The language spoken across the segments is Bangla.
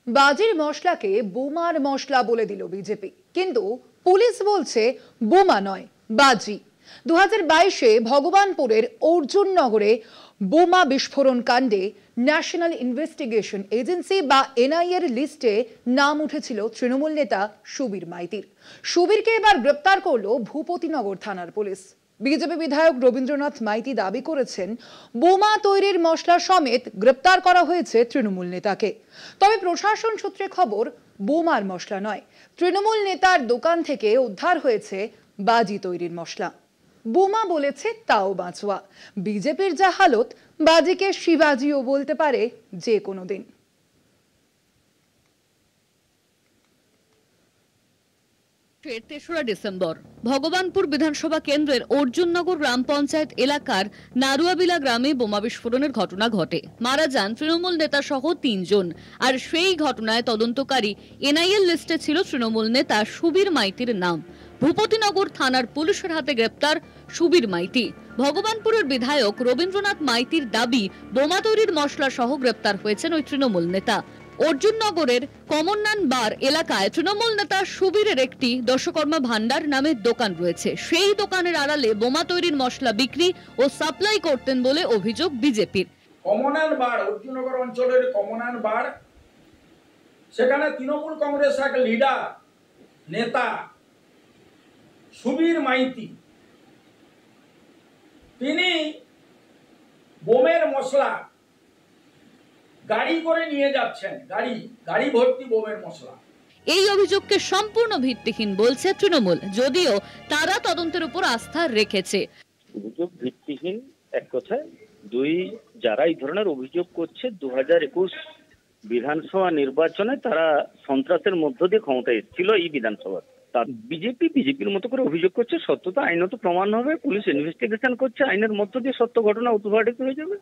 বাজির মশলাকে বোমার মশলা বলে দিল বিজেপি, কিন্তু পুলিশ বলছে বোমা নয়, বাজি। 2022-এ ভগবানপুরের অর্জুননগরে বোমা বিস্ফোরণ কাণ্ডে ন্যাশনাল ইনভেস্টিগেশন এজেন্সি বা এনআইএ এর লিস্টে নাম উঠেছিল তৃণমূল নেতা সুবীর মাইতির। সুবীরকে এবার গ্রেপ্তার করল ভূপতিনগর থানার পুলিশ। বিজেপি বিধায়ক রবীন্দ্রনাথ মাইতি দাবি করেছেন, বোমা তৈরির মশলা সমেত গ্রেপ্তার করা হয়েছে তৃণমূল নেতাকে। তবে প্রশাসন সূত্রে খবর, বোমার মশলা নয়, তৃণমূল নেতার দোকান থেকে উদ্ধার হয়েছে বাজি তৈরির মশলা। বোমা বলেছে তাও বাঁচোয়া। বিজেপির যা হালত, বাজিকে শিবাজিও বলতে পারে যে কোনো দিন। তেসরা ডিসেম্বর ভগবানপুর বিধানসভা কেন্দ্রের অর্জুননগর গ্রাম পঞ্চায়েত এলাকার নারুয়াবিলা গ্রামে বোমা বিস্ফোরণের ঘটনা ঘটে। মারা যান তৃণমূল নেতা সহ 3 জন। আর সেই ঘটনায় তদন্তকারী এনআইএ লিস্টে ছিল তৃণমূল নেতা সুবীর মাইতির নাম। ভূপতিনগর থানার পুলিশের হাতে গ্রেপ্তার সুবীর মাইতি। ভগবানপুরের বিধায়ক রবীন্দ্রনাথ মাইতির দাবি, বোমা তৈরির মশলা সহ গ্রেপ্তার হয়েছেন ওই তৃণমূল নেতা। অর্জুননগরের কমননান বার এলাকায় তৃণমূল নেতা সুবীরের একটি দশকর্মা ভান্ডার নামের দোকান রয়েছে। সেই দোকানের আড়ালে বোমা তৈরির মশলা বিক্রি ও সাপ্লাই করতেন বলে অভিযোগ বিজেপির। কমননান বার, অর্জুননগর অঞ্চলের কমননান বার, সেখানে তৃণমূল কংগ্রেস এক লিডার নেতা সুবীর মাইতি, তিনি বোমের মশলা গাড়ি করে নিয়ে যাচ্ছেন, গাড়ি ভর্তি বোমের মশলা। এই অভিযোগকে সম্পূর্ণ ভিত্তিহীন বলছে তৃণমূল, যদিও তারা তদন্তের উপর আস্থা রেখেছে। অভিযোগ ভিত্তিহীন এক কথায়। দুই, যারা এই ধরনের অভিযোগ করছে 2021 বিধানসভা নির্বাচনে তারা সন্ত্রাসের মধ্য দিয়ে ক্ষমতায় এসেছিল এই বিধানসভা। তার বিজেপির মতো করে অভিযোগ করছে, সত্যতা আইনত প্রমাণ হবে, পুলিশ ইনভেস্টিগেশন করছে, আইনের মধ্য দিয়ে সত্য ঘটনা উদ্ঘাটিত হয়ে যাবে।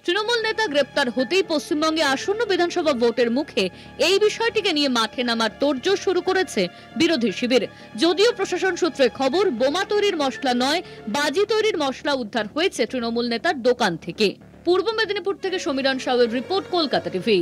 তৃণমূল নেতা গ্রেপ্তার হতেই পশ্চিমবঙ্গে আসন্ন বিধানসভা ভোটের মুখে এই বিষয়টিকে নিয়ে মাঠে নামার তোড়জোড় শুরু করেছে বিরোধী শিবির। যদিও প্রশাসন সূত্রে খবর, বোমা তৈরির মশলা নয়, বাজি তৈরির মশলা উদ্ধার হয়েছে তৃণমূল নেতার দোকান থেকে। পূর্ব মেদিনীপুর থেকে সমীরণ সাউয়ের রিপোর্ট, কলকাতা টিভি।